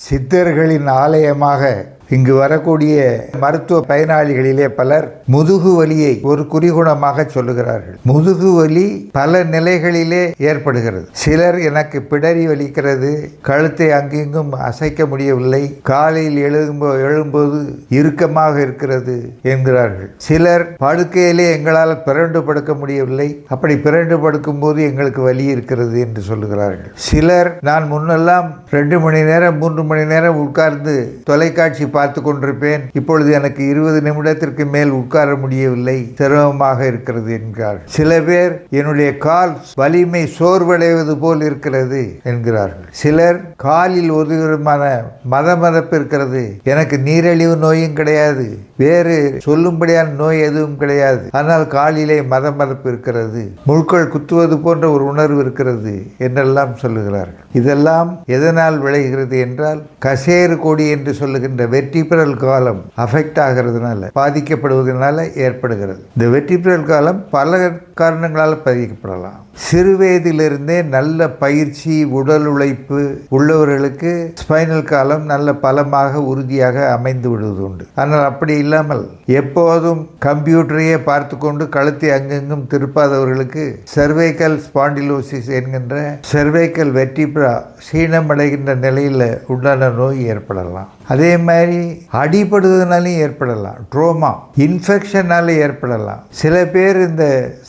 சித்தர்களின் ஆலயமாக இங்கு வரக்கூடிய மருத்துவ பயனாளிகளிலே பலர் முதுகு வலியை ஒரு குறிகுணமாக சொல்லுகிறார்கள். முதுகு வலி பல நிலைகளிலே ஏற்படுகிறது. சிலர் எனக்கு பிடரி வலிக்கிறது, கழுத்தை அங்கிங்கும் அசைக்க முடியவில்லை, காலையில் எழும்போது இறுக்கமாக இருக்கிறது என்கிறார்கள். சிலர் படுக்கையிலே எங்களால் பிறண்டு படுக்க முடியவில்லை, அப்படி பிறண்டு படுக்கும் போது எங்களுக்கு வலி இருக்கிறது என்று சொல்லுகிறார்கள். சிலர் நான் முன்னெல்லாம் 2 மணி நேரம் 3 மணி நேரம் உட்கார்ந்து தொலைக்காட்சி பார்த்து கொண்டிருப்பேன், இப்பொழுது எனக்கு 20 நிமிடத்திற்கு மேல் உட்கார முடியவில்லை, சிரமமாக இருக்கிறது என்கிறார். சில பேர் என்னுடைய கால் வலிமை சோர்வடைவது போல் இருக்கிறது என்கிறார்கள். சிலர் காலில் ஒரு விதமான மதமதப்பு இருக்கிறது, எனக்கு நீரிழிவு நோயும் கிடையாது, வேறு சொல்லும்படியான நோய் எதுவும் கிடையாது, ஆனால் காலிலே மதமதப்பு இருக்கிறது, முட்கள் குத்துவது போன்ற ஒரு உணர்வு இருக்கிறது என்றெல்லாம் சொல்லுகிறார்கள். இதெல்லாம் எதனால் விளைகிறது என்றால் கசேறு கொடி என்று சொல்லுகின்ற வெர்டிபிரல் காலம் அஃபெக்ட் ஆகிறதுனால, பாதிக்கப்படுவதனால ஏற்படுகிறது. இந்த வெர்டிபிரல் காலம் பல காரணங்களால் பாதிக்கப்படலாம். சிறுவயதிலிருந்தே நல்ல பயிற்சி உடல் உழைப்பு உள்ளவர்களுக்கு ஸ்பைனல் காலம் நல்ல பலமாக உறுதியாக அமைந்து விடுவது உண்டு. ஆனால் அப்படி இல்லாமல் எப்போதும் கம்ப்யூட்டரையே பார்த்து கொண்டு கழுத்தை அங்கெங்கும் திருப்பாதவர்களுக்கு செர்வைக்கல் ஸ்பாண்டிலோசிஸ் என்கின்ற செர்வைக்கல் வெர்டிப்ரா சீனமடைகின்ற நிலையில் உண்டான நோய் ஏற்படலாம். அதே மாதிரி அடிபடுவதனாலும் ஏற்படலாம், ட்ரோமா இன்ஃபெக்ஷனால ஏற்படலாம். சில பேர் இந்த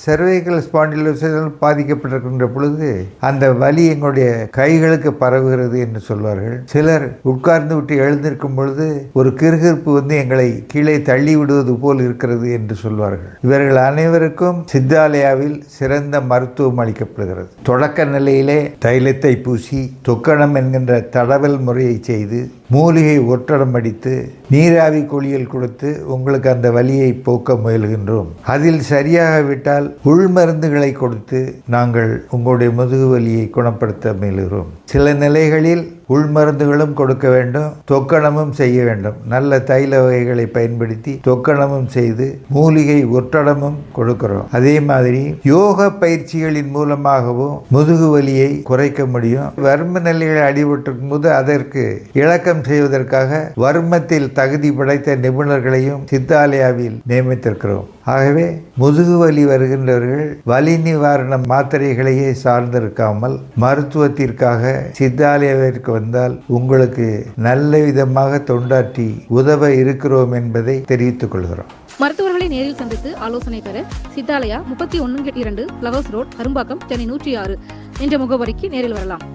செர்வைக்கல் ஸ்பாண்டிலோசிஸ் பாதிக்கப்பட்டிருக்கின்ற பொழுது அந்த வலி எங்களுடைய கைகளுக்கு பரவுகிறது என்று சொல்வார்கள். சிலர் உட்கார்ந்து விட்டு எழுந்திருக்கும் பொழுது ஒரு கிறுகிறுப்பு எங்களை கீழே தள்ளி விடுவது போல் இருக்கிறது என்று சொல்வார்கள். இவர்கள் அனைவருக்கும் சித்தாலயாவில் சிறந்த மருத்துவம் அளிக்கப்படுகிறது. தொடக்க நிலையிலே தைலத்தை பூசி தொக்கணம் என்கின்ற தடவல் முறையை செய்து மூலிகை ஒற்றடம் அடித்து நீராவி குளியல் கொடுத்து உங்களுக்கு அந்த வலியை போக்க முயல்கின்றோம். அதில் சரியாக விட்டால் உள்மருந்துகளை கொடுத்து நாங்கள் உங்களுடைய முதுகு வலியை குணப்படுத்த முயல்கிறோம். சில நிலைகளில் உள்மருந்துகளும் கொடுக்க வேண்டும், தொக்கணமும் செய்ய வேண்டும். நல்ல தைல வகைகளை பயன்படுத்தி தொக்கணமும் செய்து மூலிகை ஒற்றடமும் கொடுக்கிறோம். அதே மாதிரி யோக பயிற்சிகளின் மூலமாகவும் முதுகு வலியை குறைக்க முடியும். வர்ம நிலைகளை அடிபட்டிருக்கும் போது அதற்கு இலக்கம் செய்வதற்காக வர்மத்தில் தகுதி படைத்த நிபுணர்களையும் சித்தாலயாவில் நியமித்திருக்கிறோம். ஆகவே முதுகு வலி வருகின்றவர்கள் வலி நிவாரண மாத்திரைகளையே சார்ந்திருக்காமல் மருத்துவத்திற்காக சித்தாலயாவிற்கு வந்தால் உங்களுக்கு நல்ல விதமாக தொண்டாற்றி உதவ இருக்கிறோம் என்பதை தெரிவித்துக் கொள்கிறோம். மருத்துவர்களை நேரில் சந்தித்து ஆலோசனை பெற சித்தாலயா 31-2 ஃப்ளவர்ஸ் ரோட், அரும்பாக்கம், சென்னை 106 என்ற முகவரிக்கு நேரில் வரலாம்.